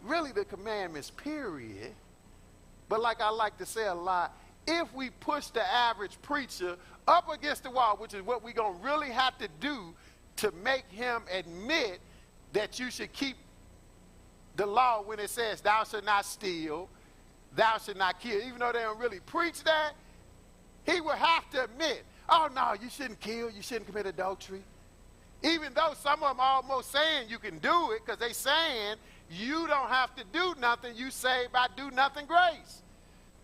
really the commandments, period. But like I like to say a lot, if we push the average preacher up against the wall, which is what we're going to really have to do to make him admit that you should keep the law when it says thou shalt not steal, thou shalt not kill, even though they don't really preach that, he would have to admit, oh no, you shouldn't kill, you shouldn't commit adultery. Even though some of them are almost saying you can do it, because they saying you don't have to do nothing, you saved by do nothing grace.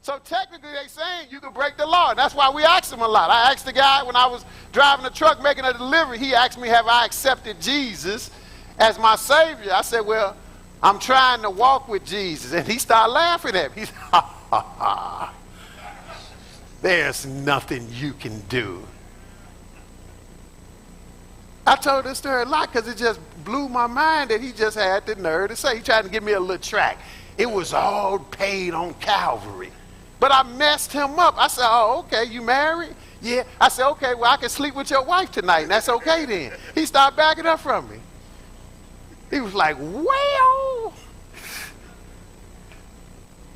So technically they saying you can break the law. And that's why we ask them a lot. I asked the guy when I was driving the truck making a delivery, he asked me, have I accepted Jesus as my Savior? I said, well, I'm trying to walk with Jesus. And he started laughing at me. He said, ha, ha, ha. There's nothing you can do. I told this story a lot because it just blew my mind that he just had the nerve to say. He tried to give me a little track. It was all paid on Calvary. But I messed him up. I said, oh, okay, you married? Yeah. I said, okay, well, I can sleep with your wife tonight, and that's okay then. He started backing up from me. He was like, well,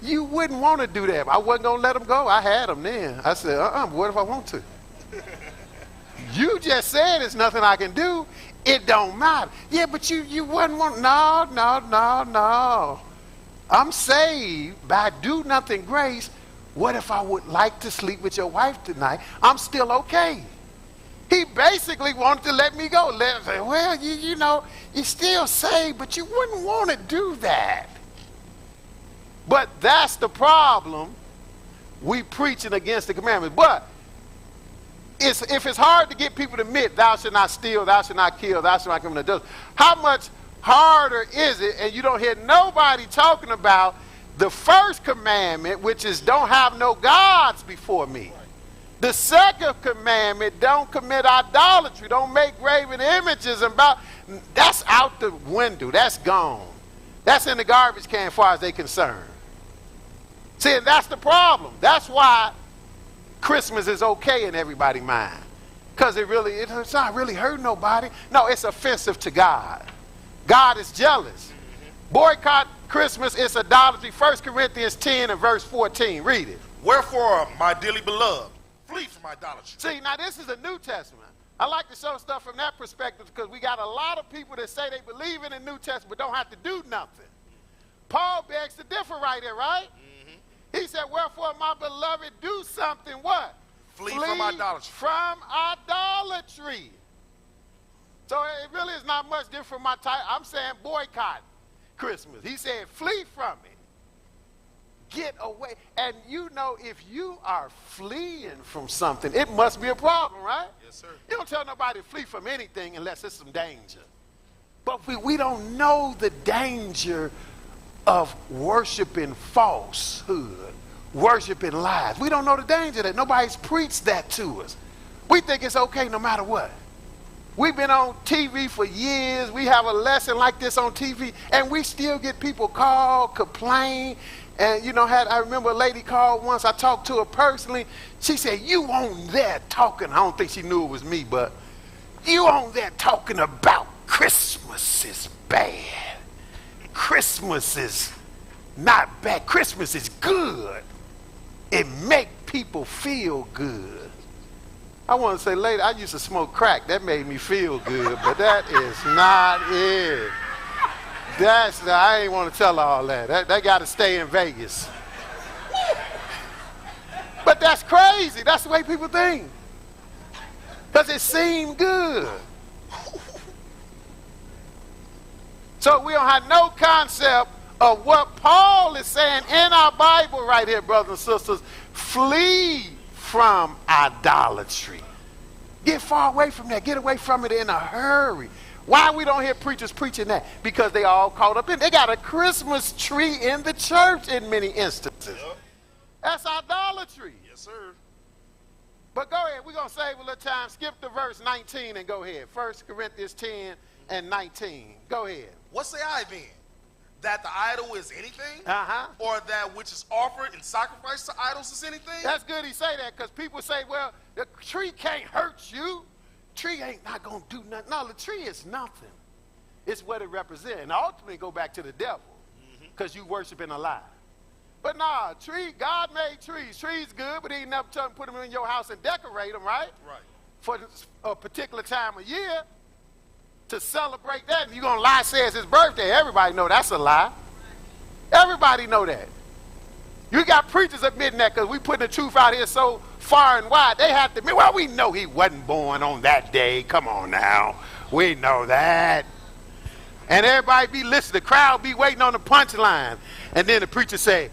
you wouldn't want to do that. I wasn't going to let him go. I had him then. I said, what if I want to? You just said there's nothing I can do. It don't matter. Yeah, but you wouldn't want, no. I'm saved by do nothing grace. What if I would like to sleep with your wife tonight? I'm still okay. He basically wanted to let me go. Let him say, well, you know, you're still saved, but you wouldn't want to do that. But that's the problem. We preaching against the commandments. But if it's hard to get people to admit, thou shalt not steal, thou shalt not kill, thou shalt not commit adultery, how much harder is it? And you don't hear nobody talking about the first commandment, which is don't have no gods before me. The second commandment, don't commit idolatry, don't make graven images. That's out the window. That's gone. That's in the garbage can as far as they're concerned. See, and that's the problem. That's why Christmas is okay in everybody's mind. Because it's not really hurting nobody. No, it's offensive to God. God is jealous. Boycott Christmas is idolatry. 1 Corinthians 10 and verse 14. Read it. Wherefore, my dearly beloved, flee from idolatry. See, now this is the New Testament. I like to show stuff from that perspective because we got a lot of people that say they believe in the New Testament but don't have to do nothing. Paul begs to differ right here, right? He said, wherefore, my beloved, do something, what? Flee from idolatry. From idolatry. So it really is not much different from my title. I'm saying boycott Christmas. He said, flee from it. Get away. And you know, if you are fleeing from something, it must be a problem, right? Yes, sir. You don't tell nobody to flee from anything unless it's some danger. But we don't know the danger of worshiping falsehood, worshiping lies. We don't know the danger of that. Nobody's preached that to us. We think it's okay no matter what. We've been on TV for years. We have a lesson like this on TV, and we still get people call, complain. And, you know, I remember a lady called once. I talked to her personally. She said, you on there talking. I don't think she knew it was me, but you on there talking about Christmas is bad. Christmas is not bad. Christmas is good. It make people feel good. I want to say later, I used to smoke crack. That made me feel good, but that is not it. I ain't want to tell all that. That got to stay in Vegas. But that's crazy. That's the way people think. Because it seemed good. So we don't have no concept of what Paul is saying in our Bible right here, brothers and sisters. Flee from idolatry. Get far away from that. Get away from it in a hurry. Why we don't hear preachers preaching that? Because they all caught up in. They got a Christmas tree in the church in many instances. Yep. That's idolatry. Yes, sir. But go ahead. We're going to save a little time. Skip to verse 19 and go ahead. 1 Corinthians 10 and 19. Go ahead. What say I then? That the idol is anything? Uh-huh. Or that which is offered and sacrificed to idols is anything? That's good he say that, because people say, well, the tree can't hurt you. Tree ain't not going to do nothing. No, the tree is nothing. It's what it represents. And ultimately go back to the devil. because you worshiping a lie. But nah, God made trees. Trees good, but he ain't never told him to put them in your house and decorate them, right? Right. For a particular time of year to celebrate that. And you're going to lie, say it's his birthday. Everybody know that's a lie. Everybody know that. You got preachers admitting that because we putting the truth out here so far and wide. They have to admit, well, we know he wasn't born on that day. Come on now. We know that. And everybody be listening. The crowd be waiting on the punchline. And then the preacher say,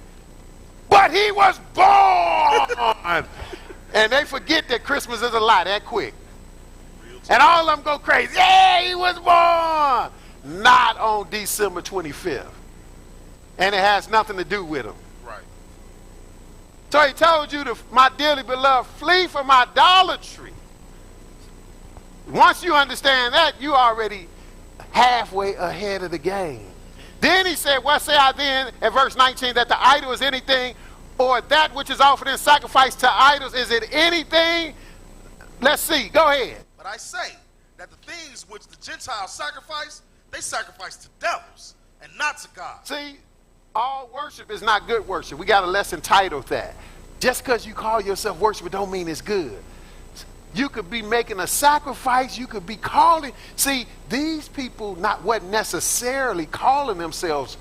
but he was born. And they forget that Christmas is a lie that quick. And all of them go crazy. Yeah, he was born. Not on December 25th. And it has nothing to do with him. Right. So he told you, my dearly beloved, flee from idolatry. Once you understand that, you already halfway ahead of the game. Then he said, what say I then, in verse 19, that the idol is anything, or that which is offered in sacrifice to idols, is it anything? Let's see, go ahead. But I say that the things which the Gentiles sacrifice, they sacrifice to devils and not to God. See, all worship is not good worship. We got a lesson titled that. Just because you call yourself worshiper don't mean it's good. You could be making a sacrifice. You could be calling. See, these people wasn't necessarily calling themselves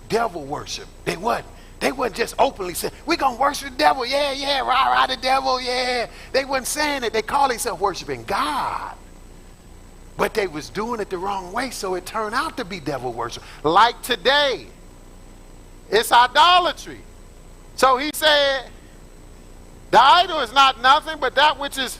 devil worship. They wasn't. They wasn't just openly saying, we're going to worship the devil. Yeah, yeah, rah, the devil, yeah. They wasn't saying it. They called themselves worshiping God. But they was doing it the wrong way, so it turned out to be devil worship. Like today, it's idolatry. So he said, the idol is not nothing, but that which is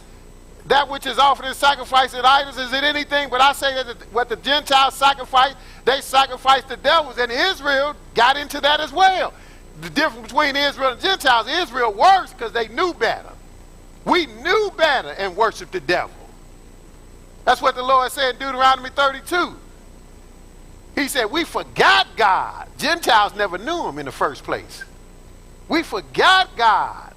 offered in sacrifice to idols, is it anything? But I say that what the Gentiles sacrifice, they sacrifice to devils, and Israel got into that as well. The difference between Israel and Gentiles, Israel worse because they knew better. We knew better and worshiped the devil. That's what the Lord said in Deuteronomy 32. He said, we forgot God. Gentiles never knew him in the first place. We forgot God.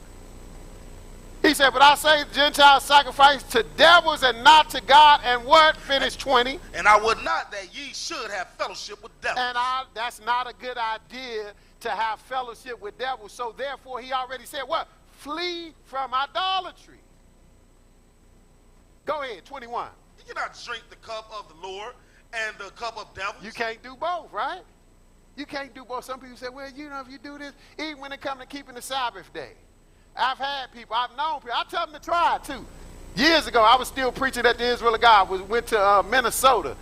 He said, but I say the Gentiles sacrifice to devils and not to God. And what? Finish 20. And I would not that ye should have fellowship with devils. And that's not a good idea to have fellowship with devils. So therefore he already said what? Flee from idolatry. Go ahead, 21. You cannot drink the cup of the Lord and the cup of devils. You can't do both, right? You can't do both. Some people say, well, you know, if you do this, even when it comes to keeping the Sabbath day. I've had people, I've known people, I tell them to try it too. Years ago, I was still preaching at the Israel of God. Went to Minnesota,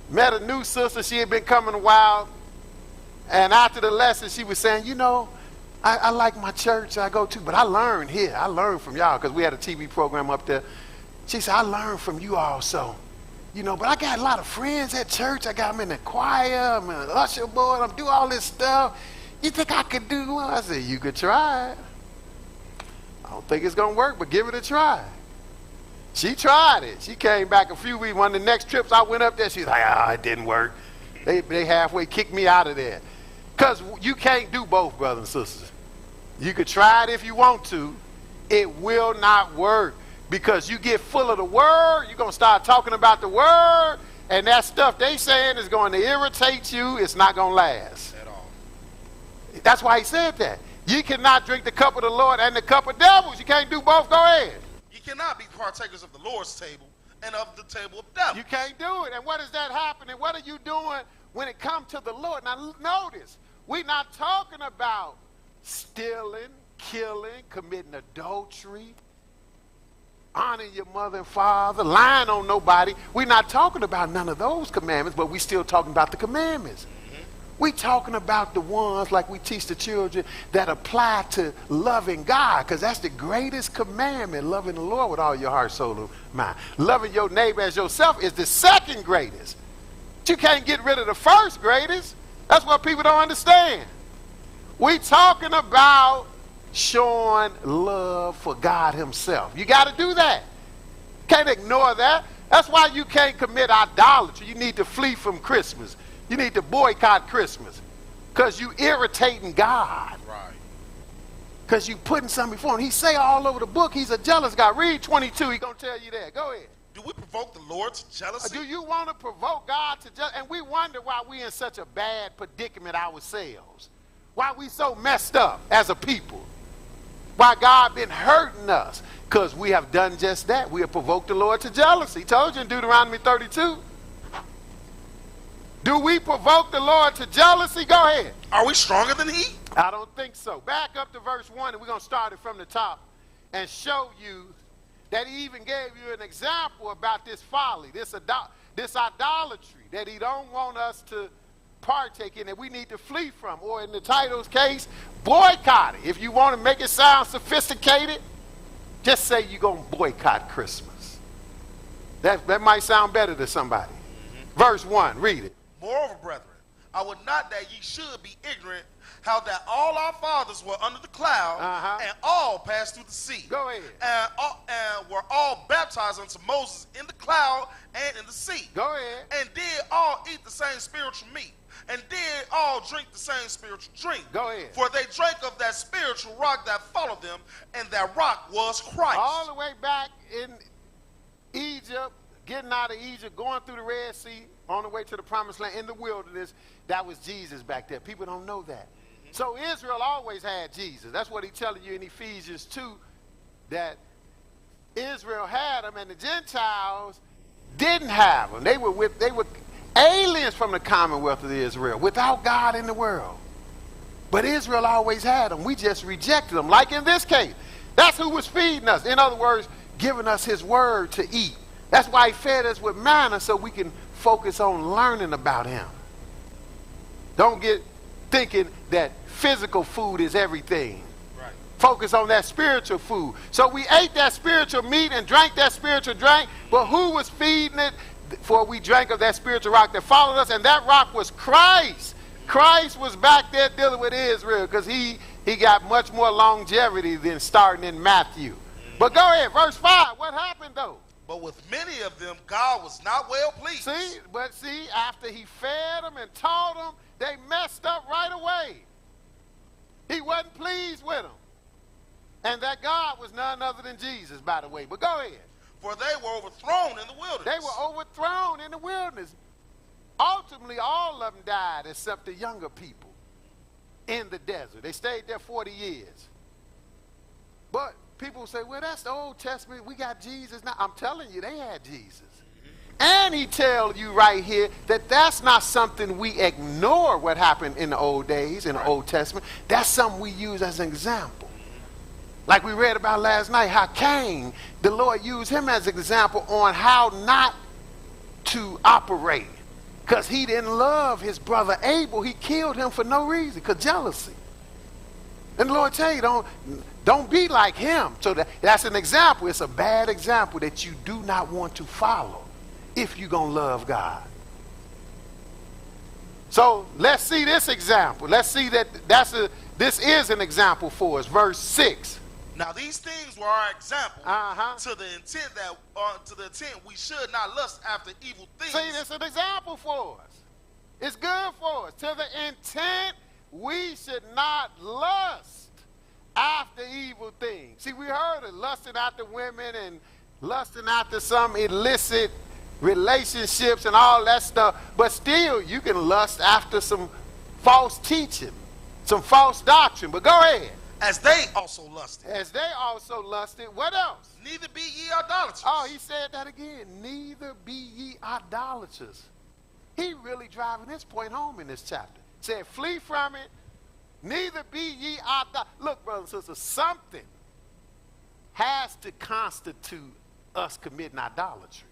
met a new sister. She had been coming a while. And after the lesson, she was saying, you know, I like my church I go to, but I learned here. I learned from y'all because we had a TV program up there. She said, I learned from you also. You know, but I got a lot of friends at church. I got them in the choir. I'm an usher boy. I'm doing all this stuff. You think I could do well? I said, you could try it. I don't think it's going to work, but give it a try. She tried it. She came back a few weeks. One of the next trips I went up there, she's like, it didn't work. They halfway kicked me out of there. Because you can't do both, brothers and sisters. You could try it if you want to. It will not work. Because you get full of the word, you're going to start talking about the word, and that stuff they saying is going to irritate you. It's not going to last. At all. That's why he said that. You cannot drink the cup of the Lord and the cup of devils. You can't do both. Go ahead. You cannot be partakers of the Lord's table and of the table of devils. You can't do it. And what is that happening? What are you doing when it comes to the Lord? Now notice, we're not talking about stealing, killing, committing adultery, honoring your mother and father, lying on nobody. We're not talking about none of those commandments, but we're still talking about the commandments. We're talking about the ones, like we teach the children, that apply to loving God, because that's the greatest commandment, loving the Lord with all your heart, soul, and mind. Loving your neighbor as yourself is the second greatest. But you can't get rid of the first greatest. That's what people don't understand. We're talking about showing love for God himself. You got to do that. Can't ignore that. That's why you can't commit idolatry. You need to flee from Christmas. You need to boycott Christmas because you irritating God. Right. Because you putting something before him. He say all over the book he's a jealous God. Read 22. He's going to tell you that. Go ahead. do we provoke the Lord to jealousy? Do you want to provoke God to jealousy? And we wonder why we in such a bad predicament ourselves. Why we so messed up as a people. Why God been hurting us. Because we have done just that. We have provoked the Lord to jealousy. He told you in Deuteronomy 32. Do we provoke the Lord to jealousy? Go ahead. Are we stronger than he? I don't think so. Back up to verse 1 and we're going to start it from the top and show you that he even gave you an example about this folly, this idolatry that he don't want us to partake in, that we need to flee from, or in the title's case, boycott it. If you want to make it sound sophisticated, just say you're going to boycott Christmas. That might sound better to somebody. Verse 1, read it. Moreover, brethren, I would not that ye should be ignorant how that all our fathers were under the cloud, and all passed through the sea. Go ahead. And were all baptized unto Moses in the cloud and in the sea. Go ahead. And did all eat the same spiritual meat, and did all drink the same spiritual drink. Go ahead. For they drank of that spiritual rock that followed them, and that rock was Christ. All the way back in Egypt, getting out of Egypt, going through the Red Sea, on the way to the Promised Land in the wilderness, that was Jesus back there. People don't know that. So Israel always had Jesus. That's what he's telling you in Ephesians 2, that Israel had him and the Gentiles didn't have him. They were aliens from the commonwealth of Israel, without God in the world. But Israel always had him. We just rejected him, like in this case. That's who was feeding us. In other words, giving us his word to eat. That's why he fed us with manna, so we can focus on learning about him. Don't get thinking that physical food is everything. Right. Focus on that spiritual food. So we ate that spiritual meat and drank that spiritual drink, but who was feeding it? For we drank of that spiritual rock that followed us, and that rock was Christ. Christ was back there dealing with Israel because he got much more longevity than starting in Matthew. But go ahead, verse 5. What happened though? But with many of them, God was not well pleased. See, after he fed them and taught them, they messed up right away. He wasn't pleased with them. And that God was none other than Jesus, by the way. But go ahead. For they were overthrown in the wilderness. They were overthrown in the wilderness. Ultimately, all of them died except the younger people in the desert. They stayed there 40 years. But people say, well, that's the Old Testament. We got Jesus now. I'm telling you, they had Jesus. And he tells you right here that that's not something we ignore what happened in the old days, in the Old Testament. That's something we use as an example. Like we read about last night, how Cain, the Lord used him as an example on how not to operate. Because he didn't love his brother Abel. He killed him for no reason, because jealousy. And the Lord tell you, don't be like him. So that's an example. It's a bad example that you do not want to follow if you're going to love God. So let's see this example. Let's see that this is an example for us. Verse 6. Now these things were our example to the intent we should not lust after evil things. See, this is an example for us. It's good for us. To the intent we should not lust after evil things. See, we heard of lusting after women and lusting after some illicit relationships and all that stuff. But still, you can lust after some false teaching, some false doctrine. But go ahead. As they also lusted. As they also lusted. What else? Neither be ye idolaters. Oh, he said that again. Neither be ye idolaters. He really driving this point home in this chapter. Said, flee from it. Neither be ye idolaters. Look, brothers and sisters, something has to constitute us committing idolatry.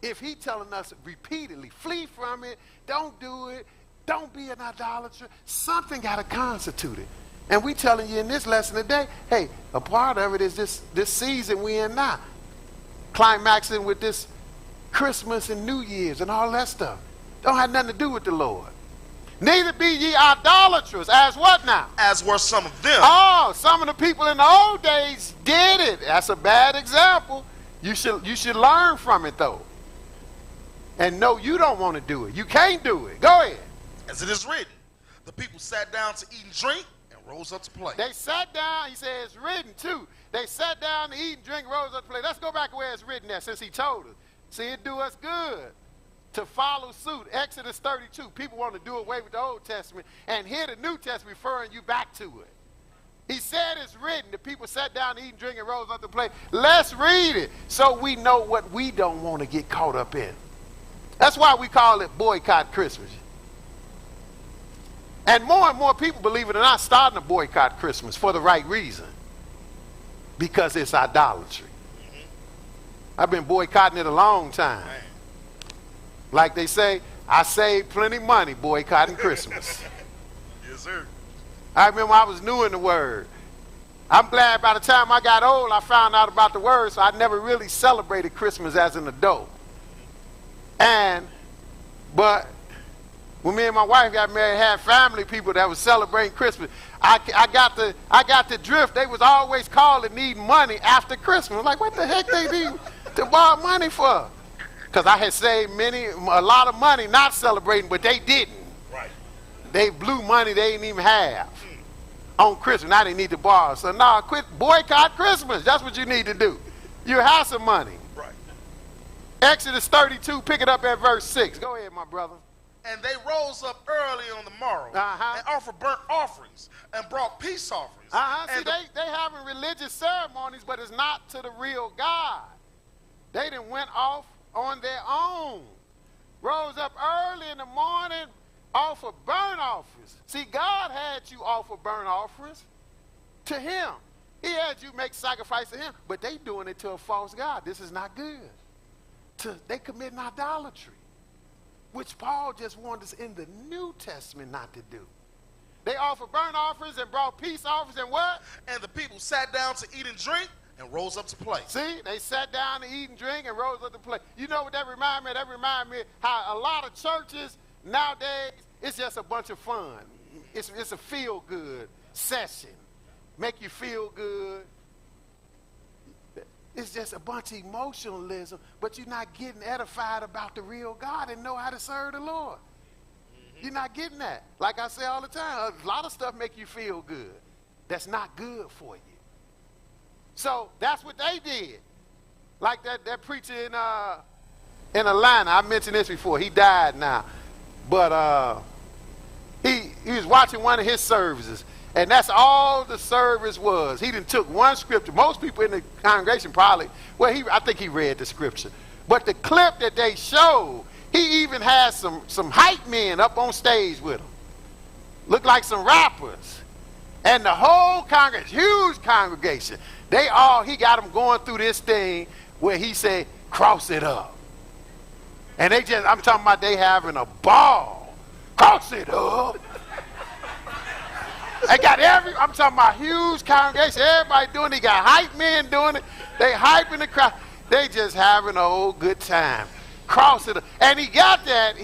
If he telling us repeatedly, flee from it, don't do it, don't be an idolater, something got to constitute it. And we telling you in this lesson today, hey, a part of it is this season we in now. Climaxing with this Christmas and New Year's and all that stuff. Don't have nothing to do with the Lord. Neither be ye idolaters. As what now? As were some of them. Oh, some of the people in the old days did it. That's a bad example. You should learn from it though. And no, you don't want to do it. You can't do it. Go ahead. As it is written, the people sat down to eat and drink and rose up to play. They sat down, he says, it's written too. They sat down to eat and drink, rose up to play. Let's go back to where it's written there, since he told us. See, it do us good to follow suit. Exodus 32. People want to do away with the Old Testament, and here the New Testament referring you back to it. He said it's written. The people sat down to eat and drink and rose up to play. Let's read it so we know what we don't want to get caught up in. That's why we call it Boycott Christmas. And more people, believe it or not, starting to boycott Christmas for the right reason. Because it's idolatry. I've been boycotting it a long time. Like they say, I saved plenty of money boycotting Christmas. Yes, sir. I remember I was new in the Word. I'm glad by the time I got old, I found out about the Word, so I never really celebrated Christmas as an adult. But when me and my wife got married, had family people that was celebrating Christmas. I got the drift. They was always calling, needing money after Christmas. I'm like, what the heck they need to borrow money for? Because I had saved a lot of money not celebrating, but they didn't. Right. They blew money they didn't even have on Christmas. Now they need to borrow. So now quit boycott Christmas. That's what you need to do. You have some money. Right. Exodus 32, pick it up at verse 6. Go ahead, my brother. And they rose up early on the morrow and offered burnt offerings and brought peace offerings. See, they having religious ceremonies, but it's not to the real God. They done went off on their own. Rose up early in the morning, offer burnt offerings. See, God had you offer burnt offerings to him. He had you make sacrifice to him, but they doing it to a false God. This is not good. They committing idolatry, which Paul just warned us in the New Testament not to do. They offered burnt offerings and brought peace offerings and what? And the people sat down to eat and drink and rose up to play. See, they sat down to eat and drink and rose up to play. You know what that remind me of? That remind me how a lot of churches nowadays, it's just a bunch of fun. It's a feel-good session. Make you feel good. It's just a bunch of emotionalism, but you're not getting edified about the real God and know how to serve the Lord. You're not getting that. Like I say all the time, a lot of stuff make you feel good. That's not good for you. So that's what they did. Like that preacher in Atlanta, I mentioned this before. He died now. But he was watching one of his services. And that's all the service was. He done took one scripture. Most people in the congregation probably, I think he read the scripture. But the clip that they showed, he even had some hype men up on stage with him. Looked like some rappers. And the whole congregation, huge congregation, he got them going through this thing where he said, cross it up. And I'm talking about they having a ball. Cross it up. They got I'm talking about huge congregation, everybody doing it. They got hype men doing it. They hyping the crowd. They just having a whole good time. Cross it up. And he got that.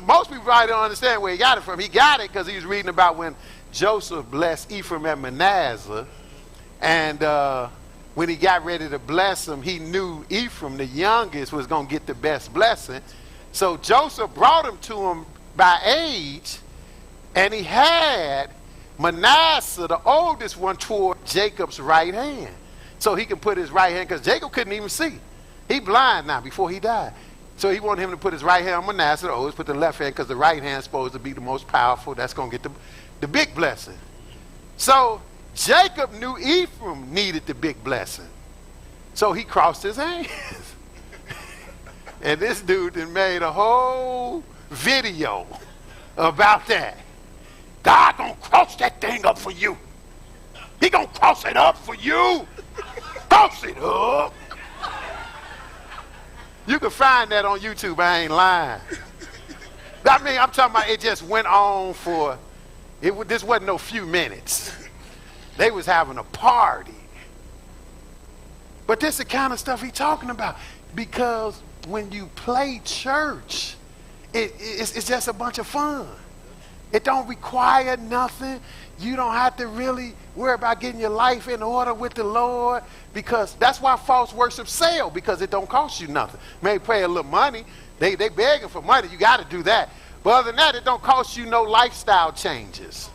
Most people probably don't understand where he got it from. He got it because he was reading about when Joseph blessed Ephraim and Manasseh. And when he got ready to bless them, he knew Ephraim, the youngest, was going to get the best blessing. So Joseph brought him to him by age, and he had Manasseh, the oldest one, toward Jacob's right hand. So he could put his right hand, because Jacob couldn't even see. He blind now before he died. So he wanted him to put his right hand on Manasseh, the oldest, put the left hand, because the right hand is supposed to be the most powerful. That's going to get the big blessing. So Jacob knew Ephraim needed the big blessing. So he crossed his hands. And this dude then made a whole video about that. God gonna cross that thing up for you. He gonna cross it up for you. Cross it up. You can find that on YouTube. I ain't lying. I mean, I'm talking about it just went on for, this wasn't no few minutes. They was having a party. But this is the kind of stuff he's talking about. Because when you play church, it's just a bunch of fun. It don't require nothing. You don't have to really worry about getting your life in order with the Lord, because that's why false worship sell, because it don't cost you nothing. Maybe pay a little money. They begging for money. You got to do that. But other than that, it don't cost you no lifestyle changes.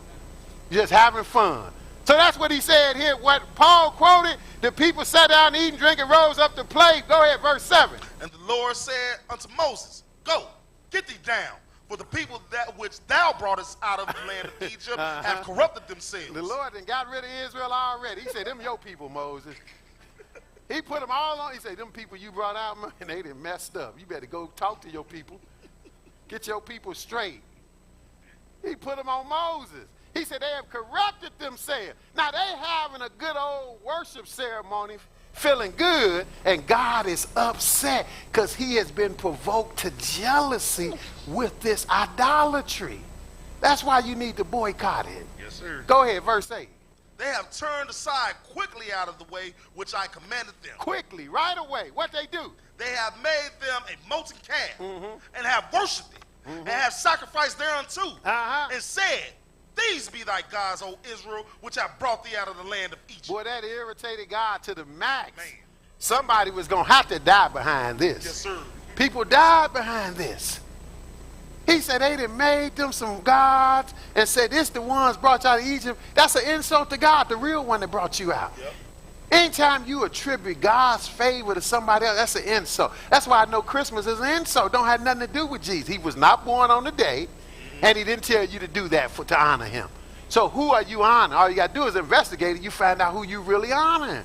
You're just having fun. So that's what he said here. What Paul quoted, the people sat down, eat and drink, and rose up to play. Go ahead, verse 7. And the Lord said unto Moses, Go, get thee down, for the people that which thou broughtest out of the land of Egypt have corrupted themselves. The Lord done got rid of Israel already. He said, them your people, Moses. He put them all on. He said, them people you brought out, man, they done messed up. You better go talk to your people. Get your people straight. He put them on Moses. He said, they have corrupted themselves. Now, they having a good old worship ceremony, feeling good, and God is upset because he has been provoked to jealousy with this idolatry. That's why you need to boycott it. Yes, sir. Go ahead, verse 8. They have turned aside quickly out of the way which I commanded them. Quickly, right away. What they do? They have made them a molten calf and have worshipped it and have sacrificed thereunto and said, These be thy gods, O Israel, which have brought thee out of the land of Egypt. Boy, that irritated God to the max. Man. Somebody was going to have to die behind this. Yes, sir. People died behind this. He said they done made them some gods and said, this the ones brought you out of Egypt. That's an insult to God, the real one that brought you out. Yep. Anytime you attribute God's favor to somebody else, that's an insult. That's why I know Christmas is an insult. Don't have nothing to do with Jesus. He was not born on the day, and he didn't tell you to do that to honor him. So who are you honoring? All you got to do is investigate it. You find out who you really honoring.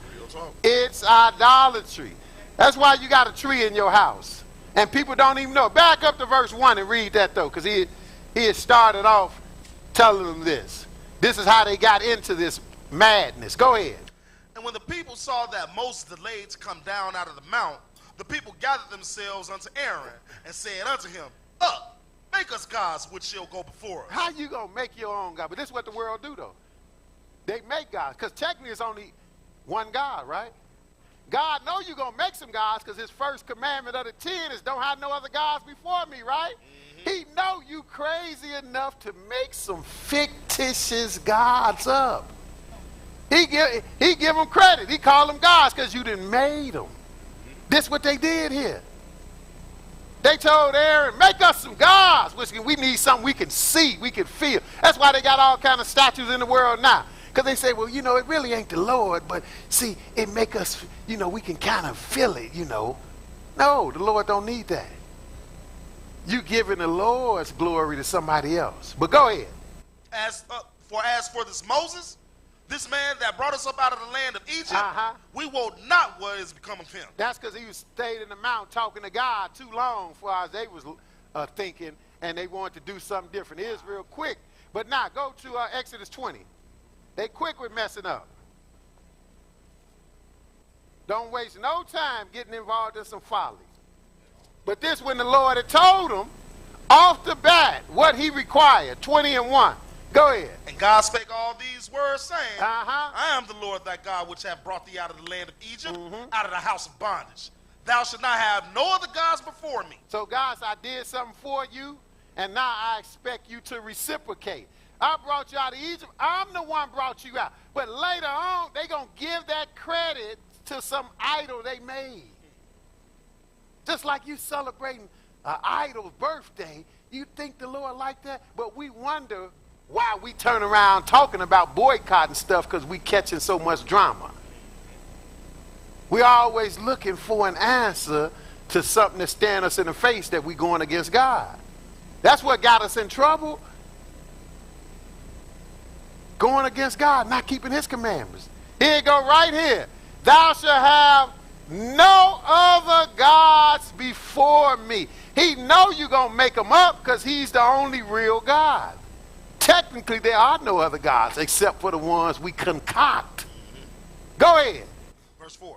It's idolatry. That's why you got a tree in your house. And people don't even know. Back up to verse 1 and read that, though, because he had started off telling them this. This is how they got into this madness. Go ahead. And when the people saw that Moses delayed to come down out of the mount, the people gathered themselves unto Aaron and said unto him, Up, make us gods which shall go before us. How you going to make your own God? But this is what the world do, though. They make gods, because technically it's only one God, right? God know you're going to make some gods because his first commandment of the 10 is don't have no other gods before me, right? He know you crazy enough to make some fictitious gods up. He give them credit. He call them gods because you done made them. This what they did here. They told Aaron, make us some gods. We need something we can see, we can feel. That's why they got all kind of statues in the world now. Because they say, well, you know, it really ain't the Lord, but see, it make us, you know, we can kind of feel it, you know. No, the Lord don't need that. You giving the Lord's glory to somebody else. But go ahead. As for this Moses, this man that brought us up out of the land of Egypt, we will not what is become of him. That's because he was stayed in the mountain talking to God too long for as they was thinking, and they wanted to do something different. Israel quick. But now, go to Exodus 20. They quick with messing up. Don't waste no time getting involved in some folly. But this when the Lord had told them, off the bat, what he required, 20 and 1. Go ahead. And God spake all these words, saying, I am the Lord thy God, which have brought thee out of the land of Egypt, out of the house of bondage. Thou shalt not have no other gods before me. So, guys, I did something for you, and now I expect you to reciprocate. I brought you out of Egypt. I'm the one brought you out. But later on, they're going to give that credit to some idol they made. Just like you celebrating an idol's birthday, you think the Lord like that? But we wonder why we turn around talking about boycotting stuff because we catching so much drama. We're always looking for an answer to something that stand us in the face that we're going against God. That's what got us in trouble. Going against God, not keeping his commandments. Here you go right here. Thou shalt have no other gods before me. He know you're going to make them up because he's the only real God. Technically, there are no other gods except for the ones we concoct. Go ahead. Verse 4.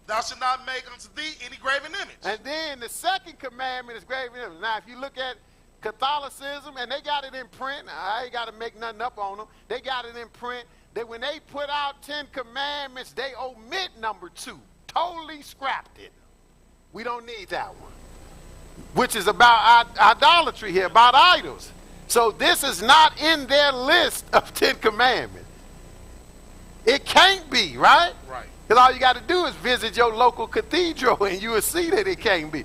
Thou shalt not make unto thee any graven image. And then the second commandment is graven image. Now, if you look at Catholicism, and they got it in print. I ain't got to make nothing up on them. They got it in print that when they put out 10 commandments, they omit number 2. Totally scrapped it. We don't need that one. Which is about idolatry here, about idols. So this is not in their list of 10 commandments. It can't be, right? Right. Because all you got to do is visit your local cathedral and you will see that it can't be.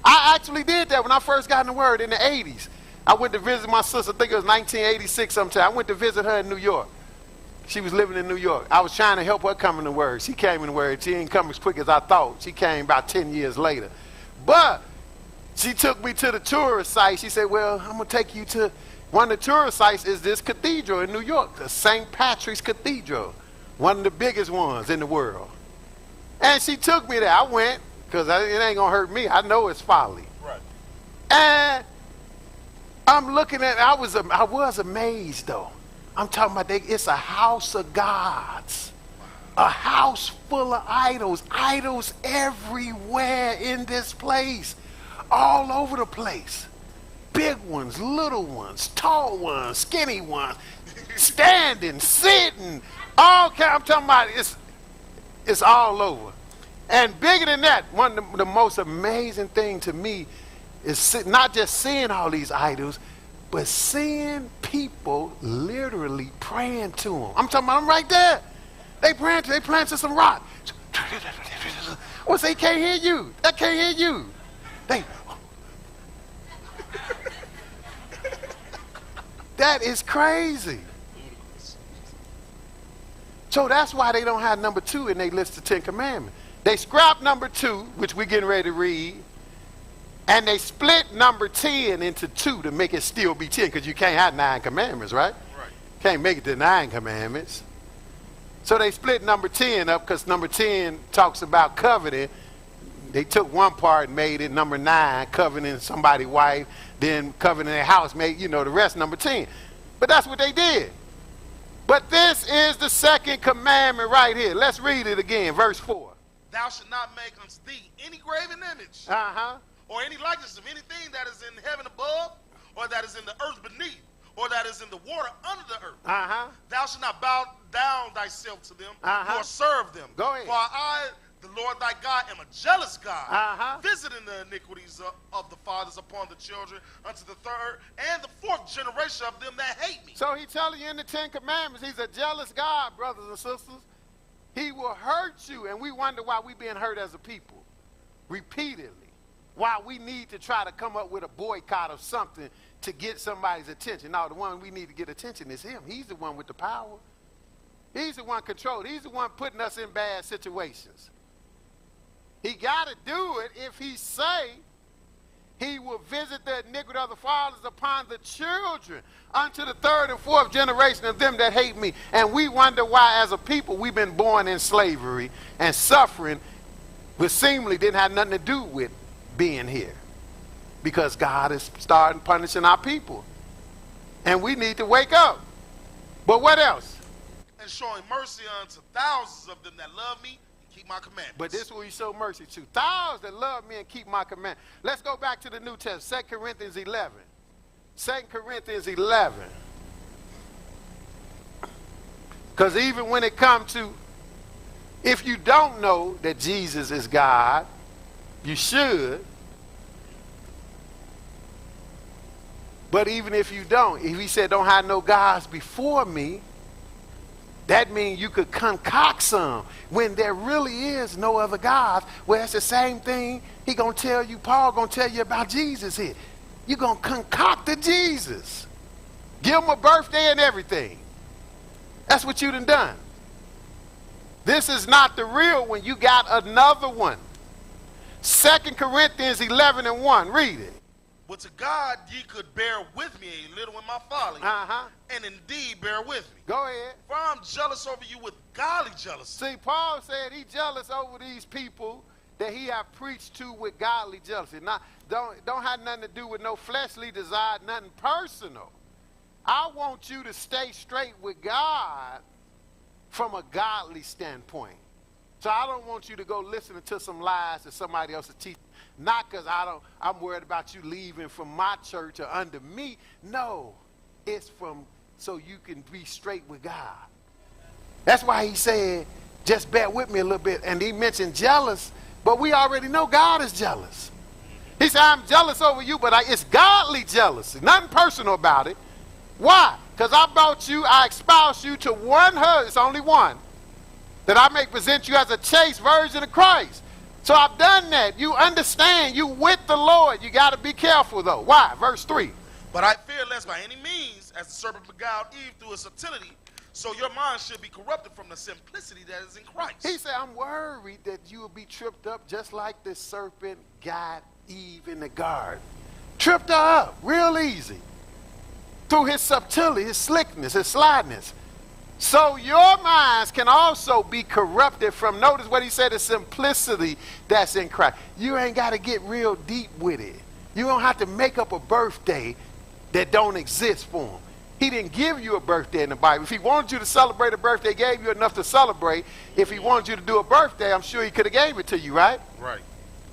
I actually did that when I first got in the Word in the 80s. I went to visit my sister, I think it was 1986 sometime. I went to visit her in New York. She was living in New York. I was trying to help her come in the Word. She came in the Word. She didn't come as quick as I thought. She came about 10 years later. But she took me to the tourist site. She said, well, I'm going to take you to one of the tourist sites is this cathedral in New York, the St. Patrick's Cathedral, one of the biggest ones in the world. And she took me there. I went because it ain't going to hurt me. I know it's folly. Right. And I'm looking at it. I was amazed, though. I'm talking about it's a house of gods, a house full of idols, idols everywhere in this place, all over the place. Big ones, little ones, tall ones, skinny ones, standing, sitting, all kind. I'm talking about it's all over. And bigger than that, one of the most amazing thing to me is not just seeing all these idols, but seeing people literally praying to them. I'm talking about them right there. They praying to some rock. What's they can't hear you? They can't hear you. That is crazy. So that's why they don't have number 2 in their list of 10 commandments. They scrapped number 2, which we're getting ready to read, and they split number 10 into 2 to make it still be 10, because you can't have 9 commandments, right? Right. Can't make it to 9 commandments. So they split number 10 up because number 10 talks about covenant. They took one part and made it number 9, covenanting somebody's wife, then covenanting their house, made, the rest number 10. But that's what they did. But this is the second commandment right here. Let's read it again, verse 4. Thou shalt not make unto thee any graven image, or any likeness of anything that is in heaven above, or that is in the earth beneath, or that is in the water under the earth. Thou shalt not bow down thyself to them, nor serve them. Go ahead. For I, the Lord thy God, am a jealous God, visiting the iniquities of the fathers upon the children unto the 3rd and the 4th generation of them that hate me. So he's telling you in the 10 commandments, he's a jealous God, brothers and sisters. He will hurt you, and we wonder why we're being hurt as a people repeatedly. Why we need to try to come up with a boycott of something to get somebody's attention. No, the one we need to get attention is him. He's the one with the power. He's the one controlled. He's the one putting us in bad situations. He got to do it if he say he will visit the iniquity of the fathers upon the children unto the 3rd and 4th generation of them that hate me. And we wonder why as a people we've been born in slavery and suffering, but seemingly didn't have nothing to do with being here. Because God is starting punishing our people. And we need to wake up. But what else? And showing mercy unto thousands of them that love me, keep my commandments. But this is who he showed mercy to. Thousands that love me and keep my commandments. Let's go back to the New Testament, 2 Corinthians 11. 2 Corinthians 11. Because even when it comes to, if you don't know that Jesus is God, you should. But even if you don't, if he said don't have no gods before me, that means you could concoct some when there really is no other gods. Well, it's the same thing he gonna tell you, Paul gonna tell you about Jesus here. You're gonna concoct the Jesus. Give him a birthday and everything. That's what you done. This is not the real one. You got another one. 2 Corinthians 11 and 1. Read it. But to God ye could bear with me a little in my folly, and indeed bear with me. Go ahead. For I'm jealous over you with godly jealousy. See, Paul said he jealous over these people that he have preached to with godly jealousy. Not, don't have nothing to do with no fleshly desire, nothing personal. I want you to stay straight with God from a godly standpoint. So I don't want you to go listening to some lies that somebody else is teaching. Not because I'm worried about you leaving from my church or under me. No, it's from so you can be straight with God. That's why he said, just bear with me a little bit. And he mentioned jealous, but we already know God is jealous. He said, I'm jealous over you, but it's godly jealousy. Nothing personal about it. Why? Because I espouse you to one husband, it's only one, that I may present you as a chaste virgin of Christ. So I've done that. You understand, you with the Lord. You got to be careful though. Why? Verse 3. But I fear lest by any means, as the serpent beguiled Eve through his subtlety, So your mind should be corrupted from the simplicity that is in Christ. He said, I'm worried that you will be tripped up just like the serpent got Eve in the garden. Tripped her up real easy through his subtlety, his slickness, his slyness. So your minds can also be corrupted from, notice what he said, the simplicity that's in Christ. You ain't got to get real deep with it. You don't have to make up a birthday that don't exist for him. He didn't give you a birthday in the Bible. If he wanted you to celebrate a birthday, he gave you enough to celebrate. If he wanted you to do a birthday, I'm sure he could have gave it to you, right? Right.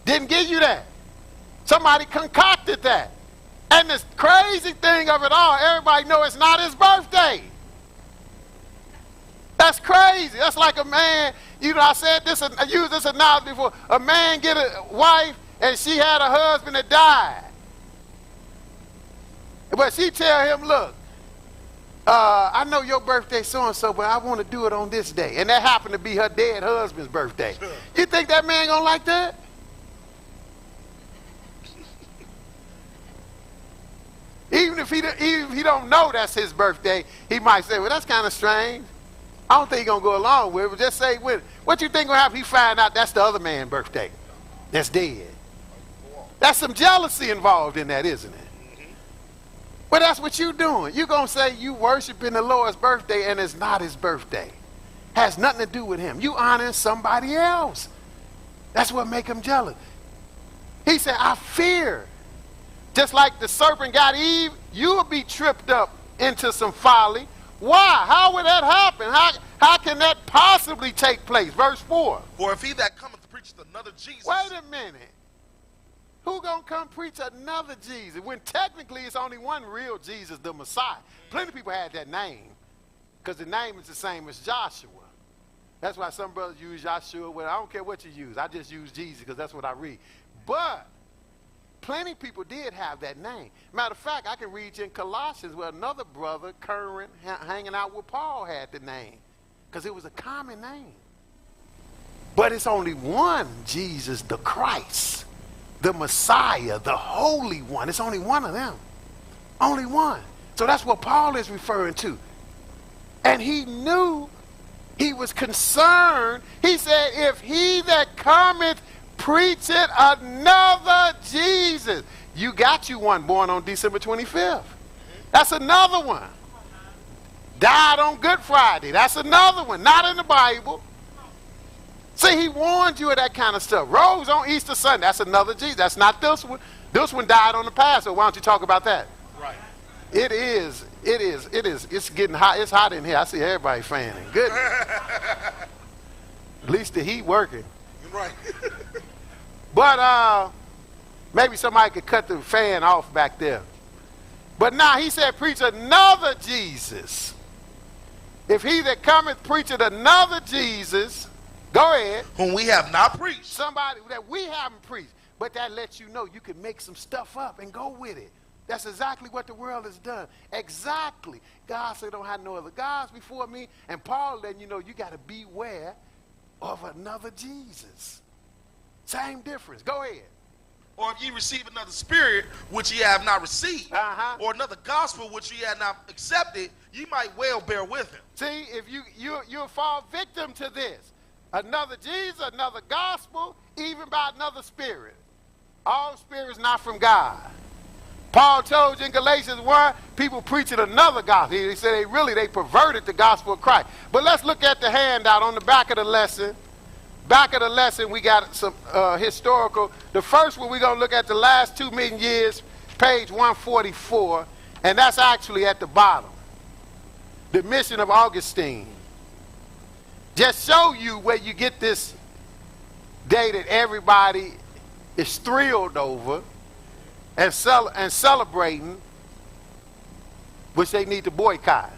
Didn't give you that. Somebody concocted that. And the crazy thing of it all, everybody know it's not his birthday. That's crazy. That's like a man, you know, I used this analogy before. A man get a wife and she had a husband that died. But she tell him, look, I know your birthday so-and-so, but I want to do it on this day. And that happened to be her dead husband's birthday. You think that man gonna like that? Even if he don't know that's his birthday, he might say, well, that's kind of strange. I don't think he's going to go along with it, but just say, what you think going to happen if he find out that's the other man's birthday that's dead? That's some jealousy involved in that, isn't it? But that's what you're doing. You're going to say you worshiping the Lord's birthday and it's not his birthday. Has nothing to do with him. You honoring somebody else. That's what make him jealous. He said, I fear. Just like the serpent got Eve, you will be tripped up into some folly. Why? How would that happen? How can that possibly take place? Verse 4. For if he that cometh preacheth another Jesus. Wait a minute. Who gonna come preach another Jesus? When technically it's only one real Jesus, the Messiah. Plenty of people had that name because the name is the same as Joshua. That's why some brothers use Joshua. Well, I don't care what you use. I just use Jesus because that's what I read. But plenty of people did have that name. Matter of fact, I can read you in Colossians where another brother, current, hanging out with Paul, had the name because it was a common name. But it's only one Jesus, the Christ, the Messiah, the Holy One. It's only one of them. Only one. So that's what Paul is referring to. And he knew, he was concerned. He said, if he that cometh preacheth another Jesus. You got you one born on December 25th. That's another one. Died on Good Friday. That's another one. Not in the Bible. See, he warned you of that kind of stuff. Rose on Easter Sunday. That's another Jesus. That's not this one. This one died on the Passover. Why don't you talk about that? Right. It is. It's getting hot. It's hot in here. I see everybody fanning. Good. At least the heat working. Right. But maybe somebody could cut the fan off back there. But now he said, preach another Jesus. If he that cometh preacheth another Jesus, go ahead. Whom we have not preached. Somebody that we haven't preached. But that lets you know you can make some stuff up and go with it. That's exactly what the world has done. Exactly. God said, don't have no other gods before me. And Paul letting you know you got to beware of another Jesus. Same difference. Go ahead. Or if ye receive another spirit which ye have not received, or another gospel which ye have not accepted, ye might well bear with him. See, if you'll fall victim to this. Another Jesus, another gospel, even by another spirit. All spirits not from God. Paul told you in Galatians 1, people preaching another gospel. He said they perverted the gospel of Christ. But let's look at the handout on the back of the lesson. Back of the lesson, we got some historical. The first one, we're going to look at the last 2 million years, page 144, and that's actually at the bottom. The mission of Augustine. Just show you where you get this day that everybody is thrilled over and celebrating, which they need to boycott.